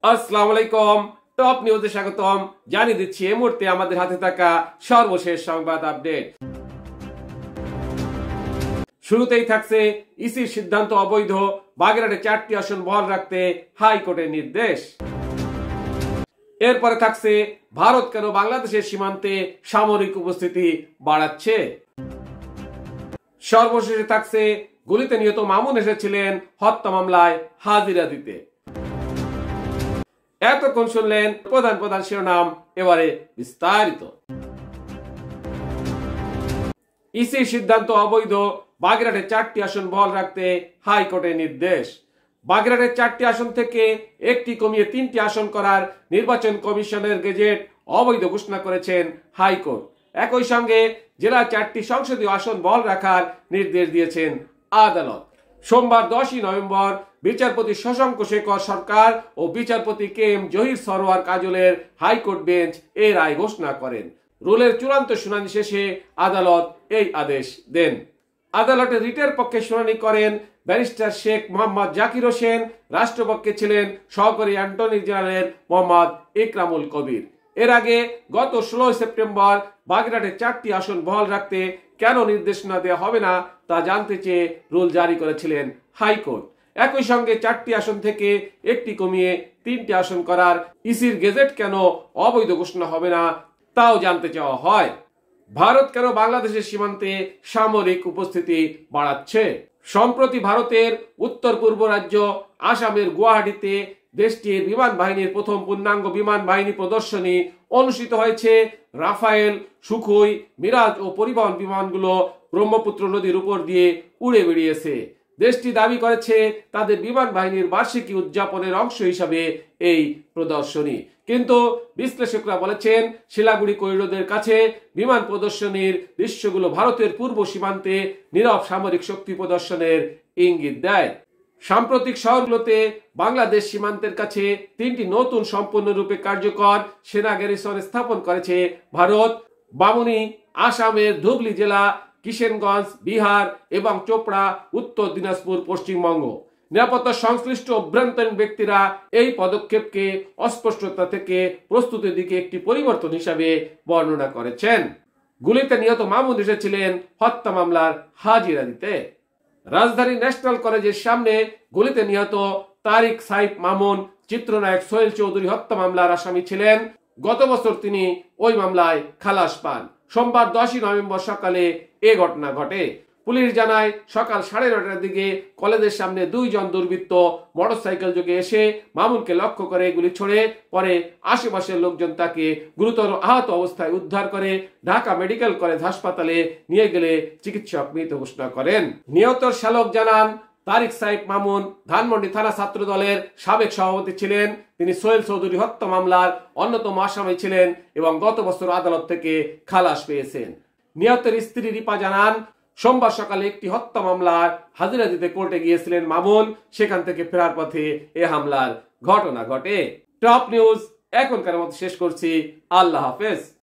আসসালামু আলাইকুম। টপ নিউজে স্বাগতম। জানিয়ে দিচ্ছি এই মুহূর্তে আমাদের হাতে থাকা সর্বশেষ সংবাদ আপডেট। শুরুতেই থাকছে ইসির সিদ্ধান্ত অবৈধ, বাগেরহাটে 4টি আসন বহাল রাখতে হাইকোর্টের নির্দেশ। এরপরে থাকছে ভারত কেন বাংলাদেশের সীমান্তে সামরিক উপস্থিতি বাড়াচ্ছে। সর্বশেষে থাকছে গুলিতে নিহত মামুন এসেছিলেন হত্যা মামলায় হাজিরা দিতে। এতক্ষণ শুনলেন প্রধান প্রধান শিরোনাম, এবারে বিস্তারিত। ইসির সিদ্ধান্ত অবৈধ, বাগেরহাটে 4টি আসন বহাল রাখতে হাইকোর্টের নির্দেশ। বাগেরহাটের 4টি আসন থেকে একটি কমিয়ে 3টি আসন করার নির্বাচন কমিশনের গেজেট অবৈধ ঘোষণা করেছেন হাইকোর্ট। একই সঙ্গে জেলা 4টি সংসদীয় আসন বহাল রাখার নির্দেশ দিয়েছেন আদালত। সোমবার 10ই নভেম্বর বিচারপতি শশাঙ্ক শেখর সরকার ও বিচারপতি কে এম জহির সরওয়ার কাজলের হাইকোর্ট বেঞ্চ এই রায় ঘোষণা করেন। রুলের চূড়ান্ত শুনানি শেষে আদালত এই আদেশ দেন। আদালতে রিটের পক্ষে শুনানি করেন ব্যারিস্টার শেখ মোহাম্মদ জাকির হোসেন, রাষ্ট্রপক্ষে ছিলেন সহকারী অ্যাটর্নি জেনারেল মোহাম্মদ ইকরামুল কবির। এর আগে গত 16 সেপ্টেম্বর বাগেরহাটে 4টি আসন বহাল রাখতে কেন নির্দেশনা দেওয়া হবে না তা জানতে চেয়ে রুল জারি করেছিলেন হাইকোর্ট। একই সঙ্গে 4টি আসন থেকে একটি কমিয়ে 3টি আসন করার ইসির গেজেট কেন অবৈধ ঘোষণা হবে না তাও জানতে চাওয়া হয়। ভারত কেন বাংলাদেশের সীমান্তে সামরিক উপস্থিতি বাড়াচ্ছে। সম্প্রতি ভারতের উত্তর পূর্ব রাজ্য আসামের গুয়াহাটিতে দেশটির বিমান বাহিনীর প্রথম পূর্ণাঙ্গ বিমান বাহিনী প্রদর্শনী অনুষ্ঠিত হয়েছে। রাফায়েল, সুখোই, মিরাজ ও পরিবহন বিমানগুলো ব্রহ্মপুত্র নদীর উপর দিয়ে উড়ে বেরিয়েছে। দেশটি দাবি করেছে তাদের বিমান বাহিনীর বার্ষিকী উদযাপনের অংশ হিসাবে এই প্রদর্শনী। কিন্তু বিশ্লেষকরা বলেছেন শিলাগুড়ি করিডোরের কাছে বিমান প্রদর্শনীর দৃশ্যগুলো ভারতের পূর্ব সীমান্তে নীরব সামরিক শক্তি প্রদর্শনের ইঙ্গিত দেয়। সাম্প্রতিক শহরগুলোতে বাংলাদেশ সীমান্তের কাছে 3টি নতুন সম্পূর্ণরূপে কার্যকর সেনা গ্যারিসন স্থাপন করেছে ভারত। বামুনি আসামের ধুবলি জেলা, কিশনগঞ্জ বিহার এবং চোপড়া উত্তর দিনাজপুর পশ্চিমবঙ্গ। নিরাপত্তা সংশ্লিষ্ট অভ্যন্তরীণ ব্যক্তিরা এই পদক্ষেপকে অস্পষ্টতা থেকে প্রস্তুতির দিকে একটি পরিবর্তন হিসাবে বর্ণনা করেছেন। গুলিতে নিহত মামুন এসেছিলেন হত্যা মামলার হাজিরা দিতে। রাজধানী ন্যাশনাল কলেজের সামনে গুলিতে নিহত তারিক সাইফ মামুন চিত্রনায়ক সোহেল চৌধুরী হত্যা মামলার আসামি ছিলেন। গত বছর তিনি ওই মামলায় খালাস পান। সোমবার 10ই নভেম্বর সকালে এ ঘটনা ঘটে। পুলিশ জানায় সকাল 9:30টার দিকে কলেজের সামনে 2 জন দুর্বৃত্ত মোটরসাইকেল যোগে এসে মামুনকে লক্ষ্য করে গুলি ছোড়ে। পরে আশেপাশের লোকজন তাকে গুরুতর আহত অবস্থায় উদ্ধার করে ঢাকা মেডিকেল কলেজ হাসপাতালে নিয়ে গেলে চিকিৎসক মৃত ঘোষণা করেন। নিহতর শ্যালক জানান তারিক সাইফ মামুন ধানমন্ডি থানা ছাত্র দলের সাবেক সভাপতি ছিলেন। তিনি সোহেল চৌধুরী হত্যা মামলার অন্যতম আসামি ছিলেন এবং গত বছর আদালত থেকে খালাস পেয়েছেন। নিহতের স্ত্রী রিপা জানান সোমবার সকালে একটি হত্যা মামলার হাজিরা দিতে কোর্টে গিয়েছিলেন মামুন। সেখান থেকে ফেরার পথে এ হামলার ঘটনা ঘটে। টপ নিউজ এখনকার মতো শেষ করছি। আল্লাহ হাফেজ।